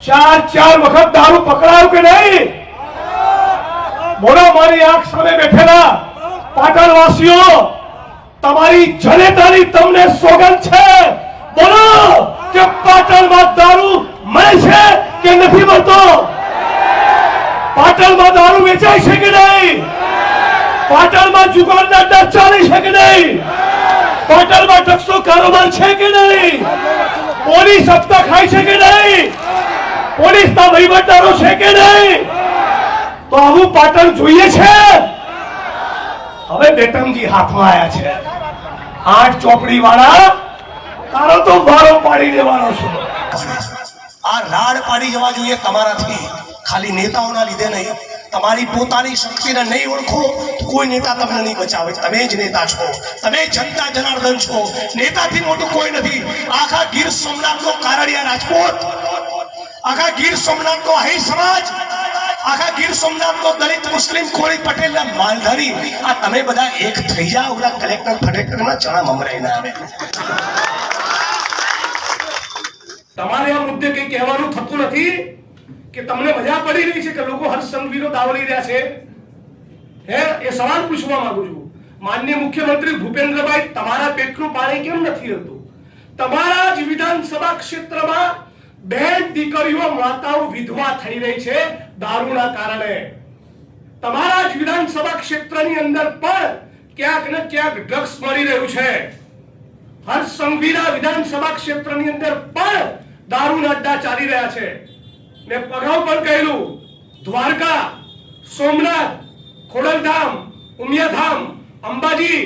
ચાર વખત દારૂ પકડાયો કે નહીં? બોલો મારી આંખ સામે બેઠેલા પાટણવાસીઓ, તમારી જનતાની તમને સોગંદ છે, બોલો કે પાટણમાં દારૂ મળે છે કે નથી મળતો? પાટણમાં દારૂ વેચાય છે કે નહીં? પાટણમાં જુગારના અડ્ડા ચાલે છે કે નહીં? પાટણમાં ડ્રગ્સનો કારોબાર છે કે નહીં? પોલીસ હપ્તા ખાય છે કે નહીં? પોલીસના વહીવટદારો છે કે નહીં? તો આવું પાટણ જોઈએ છે? હવે બેટમજી હાથમાં આવ્યા છે, 8 ચોપડી વાળા, તારો તો વારો પાડી દેવાનો છું. આ રાડ પાડી જવા જોઈએ તમારાથી, ખાલી નેતાઓના લીધે નહીં. તમારી પોતાની શક્તિને નહીં ઓળખો તો કોઈ નેતા તમને નહીં બચાવે. તમે જ નેતા છો, તમે જનતા જનાર્દન છો. નેતાથી મોટું કોઈ નથી. આખા ગીર સોમનાથનો કારડિયા રાજપૂત, આખા ગીર સોમનાથનો આહિર સમાજ, આખા ગીર સોમનાથનો દલિત મુસ્લિમ કોળી પટેલના માલધારી, આ તમે બધા એક થઈ જાઓ. ઓલા કલેક્ટર ફલેક્ટરમાં ચણા મમરાઈ ના આવે. તમારે આ મુદ્દે કઈ કહેવાનું થતું નથી કે તમને મજા પડી રહી છે કે લોકો હર્ષ સંઘવીનો દાવો લઈ રહ્યા છે? એ સવાલ પૂછવા માંગુ છું. માનનીય મુખ્યમંત્રી ભૂપેન્દ્રભાઈ, તમારા પેટનું પાણી કેમ નથી હલતું? તમારા જ વિધાનસભા ક્ષેત્રમાં બેન દીકરીઓ, માતાઓ વિધવા થઈ રહી છે દારૂના કારણે. તમારા જ વિધાનસભા ક્ષેત્રની અંદર પણ ક્યાંક ને ક્યાંક ડ્રગ્સ મળી રહ્યું છે. હર્ષ સંઘવીના વિધાનસભા ક્ષેત્રની અંદર પણ દારૂના અડ્ડા ચાલી રહ્યા છે. મેં અગાઉ પણ કહેલું, દ્વારકા, સોમનાથ, ખોડલધામ, ઉમિયાધામ, અંબાજી,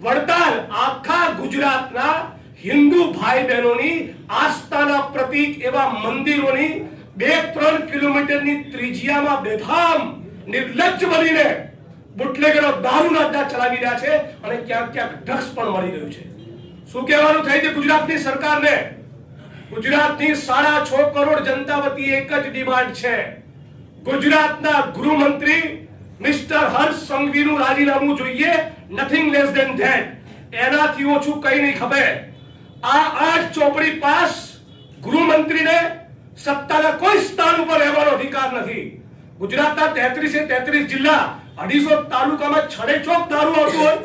વડતાલ, આખા ગુજરાતના હિન્દુ ભાઈ બહેનોની આસ્થાના પ્રતીક એવા મંદિરોની 2-3 કિલોમીટરની ત્રિજ્યામાં બેધામ નિર્લજ્જ બનીને બુટલેગરો દારૂના અડ્ડા ચલાવી રહ્યા છે અને ક્યાંક ક્યાંક ડ્રગ્સ પણ મળી રહ્યું છે. શું કહેવાનું થાય છે ગુજરાતની સરકારને? ગુજરાતની 6.5 કરોડ જનતા વતી એક જ ડિમાન્ડ છે. ગુજરાતના ગૃહમંત્રી મિસ્ટર હર્ષ સંઘવીનું રાજીનામું જોઈએ, નથિંગ લેસ ધેન ધેટ. એનાથી ઓછું કઈ નહીં ખબર. આ 8 ચોપડી પાસ ગૃહમંત્રીને સત્તાના કોઈ સ્થાન ઉપર રહેવાનો અધિકાર નથી. ગુજરાતના 33 જિલ્લા, 250 તાલુકામાં છડેચોક દારૂ આવતું હોય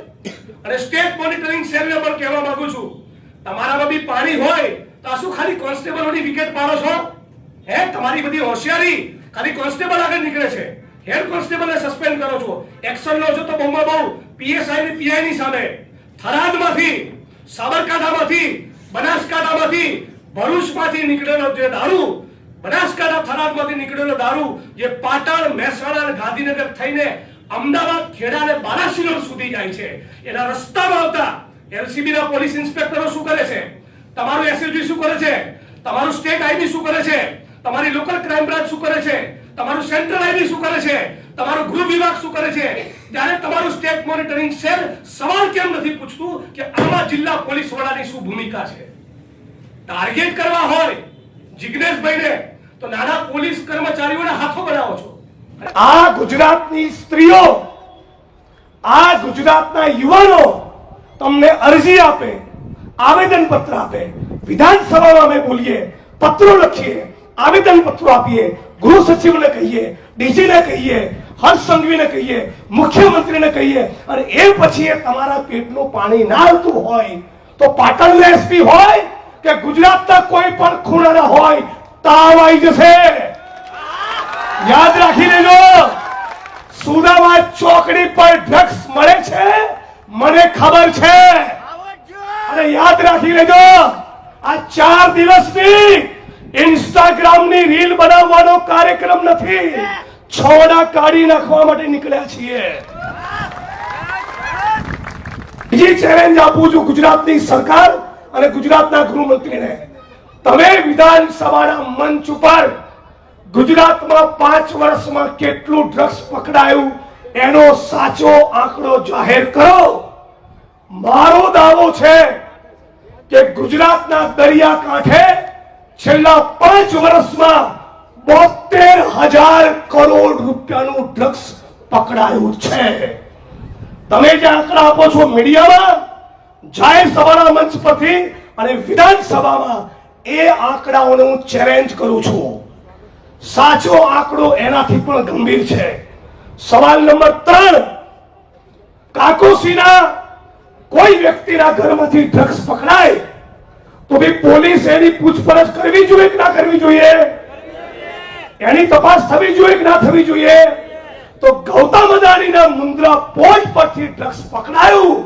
અને સ્ટેટ મોનિટરિંગ સેલને પણ કહેવા માંગુ છું, તમારામાં બી પાણી હોય તો આ શું ખાલી કોન્સ્ટેબલોની વિકેટ પાડો છો? તમારી બધી હોશિયારી ખાલી કોન્સ્ટેબલ આગળ નીકળે છે. હેડ કોન્સ્ટેબલને સસ્પેન્ડ કરો છો, એક્શન લો છો તો બહુમાં બહુ પીએસઆઈ ની પીઆઈ ની સામે. થરાદમાંથી, સાબરકાંઠામાંથી, બનાસકાંઠામાંથી, ભરૂચમાંથી નીકળેલો જે દારૂ, બનાસકાંઠા થરાદમાંથી નીકળેલો દારૂ જે પાટણ, મહેસાણા અને ગાંધીનગર થઈને અમદાવાદ, ખેડા અને બાલાસિનોર સુધી જાય છે, એના રસ્તામાં આવતા એલસીબી ના પોલીસ ઇન્સ્પેક્ટરો શું કરે છે? તમારું એસએસજી શું કરે છે? તમારું સ્ટેટ આઈબી શું કરે છે? તમારી લોકલ ક્રાઇમ બ્રાન્ચ શું કરે છે? તમારું સેન્ટ્રલ આઈબી શું કરે છે? તમારું ગૃહ વિભાગ શું કરે છે? ત્યારે તમારું સ્ટેટ મોનિટરિંગ સેલ સવાલ કેમ નથી પૂછતું કે આમાં જિલ્લા પોલીસ વડાની શું ભૂમિકા છે? ટાર્ગેટ કરવા હોય જિગ્નેશભાઈને તો નાના પોલીસ કર્મચારીઓના હાથો બનાવો છો. આ ગુજરાતની સ્ત્રીઓ, આ ગુજરાતના યુવાનો તમને અરજી આપે, આવેદન પત્ર આપે, વિધાનસભામાં અમે બોલીએ, પત્રો લખીએ, આવેદન પત્રો આપીએ, ગૃહ સચિવને કહીએ, ડીજીને કહીએ, હર્ષ સંઘવીને કહીએ, મુખ્યમંત્રીને કહીએ, અને એ પછી તમારા પેટનું પાણી ના આવતું હોય તો પાટણના એસપી હોય કે ગુજરાતના કોઈ પણ ખૂણાના હોય, તાવ આવી જશે. યાદ રાખી લેજો, સુદામા ચોકડી પર ડ્રગ્સ મળે છે, મને ખબર છે. અને યાદ રાખી લેજો, આ 4 દિવસની ઇન્સ્ટાગ્રામની રીલ બનાવવાનો કાર્યક્રમ નથી, છોડા કાઢી નાખવા માટે નીકળ્યા છીએ. બીજી ચેલેન્જ આપું છું ગુજરાતની સરકાર અને ગુજરાતના ગૃહમંત્રીને. તમે વિધાનસભાના મંચ ઉપર ગુજરાતમાં 5 વર્ષમાં કેટલું ડ્રગ્સ પકડાયું એનો સાચો આંકડો જાહેર કરો. મારો દાવો છે કે ગુજરાતના દરિયાકાંઠે છેલ્લા 5 વર્ષમાં 72,000 કરોડ રૂપિયાનું ડ્રગ્સ પકડાયું છે. તમે જે આંકડા આપો છો મીડિયામાં, જાહેર સભાના મંચ પરથી અને વિધાનસભામાં, એ આંકડાઓને હું ચેલેન્જ કરું છું. સાચો આંકડો એનાથી પણ ગંભીર છે. સવાલ નંબર 3, કાકોસીના કોઈ વ્યક્તિના ઘરમાંથી ડ્રગ્સ પકડાય તો ભઈ પોલીસ એની પૂછપરછ કરવી જોઈએ કે ના કરવી જોઈએ? એની તપાસ થવી જોઈએ કે ના થવી જોઈએ? તો ગૌતમ અદાણીના મુન્દ્રા પોર્ટ પરથી ડ્રગ્સ પકડાયું.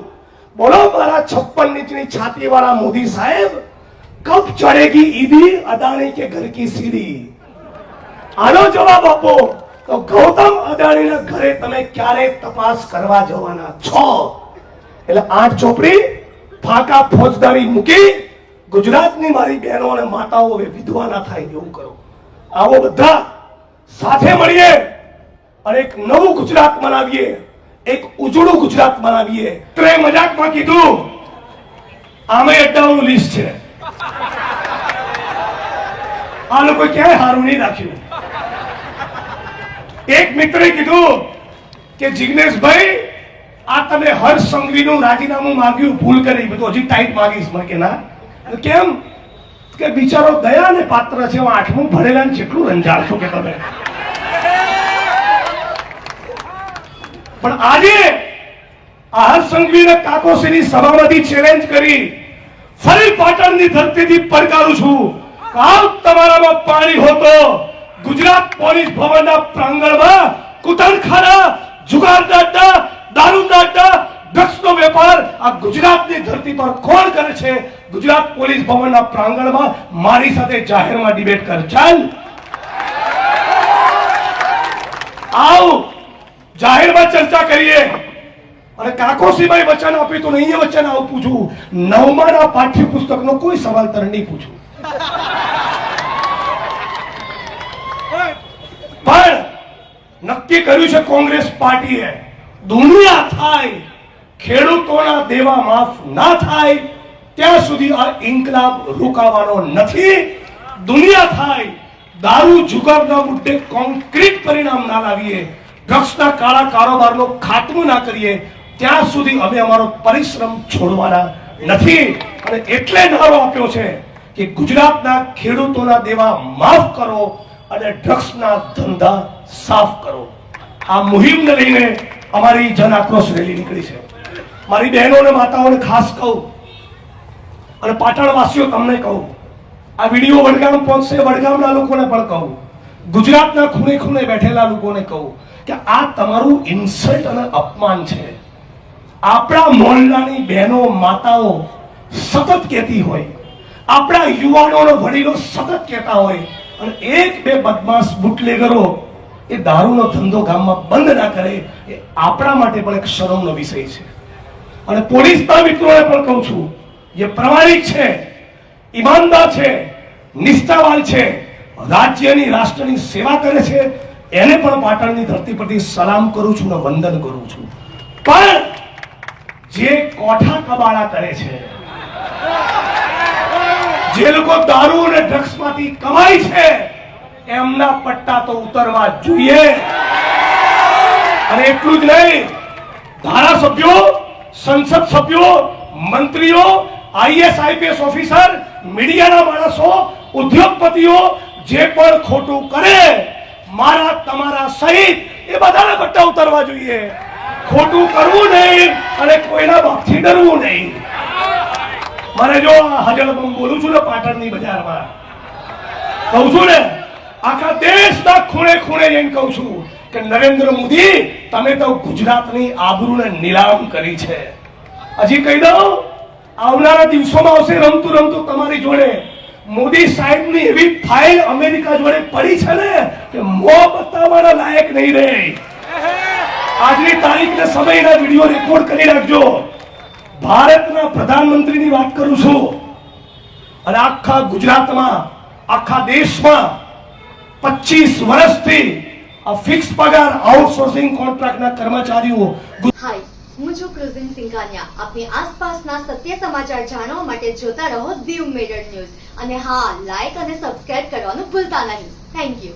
બોલો મારા 56 ઇંચની છાતી વાળા મોદી સાહેબ, કબ ચढ़ेगी ईदी अदानी के घर की सीढ़ी? આનો જવાબ આપો. તો ગૌતમ અદાણીના ઘરે તમે ક્યારે તપાસ કરવા જવાના છો? એટલે 8 ચોપડી ફાકા ફોજદારી મૂકી ગુજરાતની મારી બહેનો અને માતાઓ હવે વિધવા ના થાય એવું કરો. આવો બધા સાથે મળીએ અને એક નવું ગુજરાત બનાવીએ, એક ઉજળું ગુજરાત બનાવીએ. તો એ મજાકમાં કીધું, આમે અડ્ડાઓનું લિસ્ટ છે. આ લોકો ક્યાંય હારું નહીં રાખ્યું. એક મિત્રે કીધું કે જિગ્નેશભાઈ, આ તમે હર્ષ સંઘવીનું રાજીનામું માંગ્યું, ભૂલ કરી, બધું હજી ટાઈટ માંગીશ. મેં કે ના. કેમ? કે બિચારો દયા ને પાત્ર છે. 8મું ભણેલા ને જેટલું રંજાડશો કે તમે. પણ આજે આ હર્ષ સંઘવીને કાકોસીની સભામાંથી ચેલેન્જ કરી ફરી પાટણની ધરતીથી પડકારું છું. કાલ તમારામાં પાણી હોતો ગુજરાત પોલીસ ભવનના પ્રાંગણમાં કુતણખાના, જુગારના અડ્ડા, દારૂના અડ્ડા, ડ્રગ્સનો વેપાર આ ગુજરાતની ધરતી પર કોણ કરે છે? ગુજરાત પોલીસ ભવનના પ્રાંગણમાં મારી સાથે જાહેરમાં ડિબેટ કર. ચાલ આવ, જાહેરમાં ચર્ચા કરીએ. અને કાકોસીભાઈ વચન આપ્યું તો નહીં વચન આવું પૂછું, 9મા પાઠ્યપુસ્તકનો કોઈ સવાલ તને નહીં પૂછું. પણ નક્કી કર્યું છે કોંગ્રેસ પાર્ટીએ, દુનિયા થાય ખેડૂતોના દેવા માફ ના થાય ત્યાં સુધી આ ઇન્કલાબ રોકાવાનો નથી. દુનિયા થાય દારૂ જુગારના મુદ્દે કોન્ક્રીટ પરિણામ ના લાવીએ, ડ્રગ્સના કાળા કારોબારનો ખાત્મો ના કરીએ ત્યાં સુધી અમે અમારો પરિશ્રમ છોડવાના નથી. અને એટલે નારો આપ્યો છે કે ગુજરાતના ખેડૂતોના દેવા માફ કરો અને ડ્રગ્સના ધંધા સાફ કરો. આ મુહિમને લઈને અમારી જન આક્રોશ રેલી નીકળી છે. મારી બહેનો અને માતાઓને ખાસ કહું અને પાટણવાસીઓ તમને કહું, આ વિડીયો વડગામ પહોંચશે, વડગામના લોકોને પણ કહું, ગુજરાતના ખૂણે ખૂણે બેઠેલા લોકોને કહું કે આ તમારું ઇન્સલ્ટ અને અપમાન છે. આપણા મોહલ્લાની બહેનો માતાઓ સતત કહેતી હોય, આપણા યુવાનોનો વડીલો સતત કહેતા હોય, અને 1-2 બદમાશ બુટલેગરો એ દારૂનો ધંધો ગામમાં બંધ ના કરે, એ આપણા માટે પણ એક શરમનો વિષય છે. અને પોલીસના મિત્રોને પણ કહું છું, જે પ્રમાણિક છે, ઈમાનદાર છે, નિષ્ઠાવાન છે, રાજ્યની રાષ્ટ્રની સેવા કરે છે, એને પણ પાટણની ધરતી પરથી સલામ કરું છું અને વંદન કરું છું. પણ જે કોઠા કબાડા કરે છે, જે લોકો દારૂ અને ડ્રગ્સમાંથી કમાય છે, એમના પટ્ટા તો ઉતરવા જોઈએ. અને એટલું જ નહીં, ધારાસભ્યો, સંસદ સભ્યો, મંત્રીઓ, આઈએસ આઈપીએસ ઓફિસર, મીડિયાના માણસો, ઉદ્યોગપતિઓ જે પણ ખોટું કરે, મારા તમારા સહિત એ બધાના પટ્ટા ઉતરવા જોઈએ. ખોટું કરવું નહીં અને કોઈના બાપથી ડરવું નહીં. મારે જો હજળબમ બોલું છું ને પાટણની બજારમાં, કહું છું ને, આખા દેશના ખૂણે ખૂણે જઈને કહું છું કે નરેન્દ્ર મોદી, તમે તો ગુજરાતની આબરૂને નીલામ કરી છે. હજી કહી દઉં, આવનારા દિવસોમાં આવશે રમતું રમતું તમારી જોડે મોદી સાહેબની એવી ફાઇલ અમેરિકા જોડે પડી છે ને કે મોં બતાવવાના લાયક નહીં રહે. આજની તારીખ ને સમયના વિડીયો રેકોર્ડ કરી રાખજો. ભારતના પ્રધાનમંત્રીની વાત કરું છું, અને આખા ગુજરાતમાં, આખા દેશમાં 25 વર્ષથી આ ફિક્સ પગાર આઉટસોર્સિંગ કોન્ટ્રાક્ટના કર્મચારીઓ. હાય, હું છું ક્રુઝિન સિંઘાનિયા. આપની આસપાસના સત્ય સમાચાર જાણવા માટે જોતા રહો દીવ મિરર ન્યૂઝ. અને હા, લાઈક અને સબસ્ક્રાઇબ કરવાનું ભૂલતા નહીં. Thank you.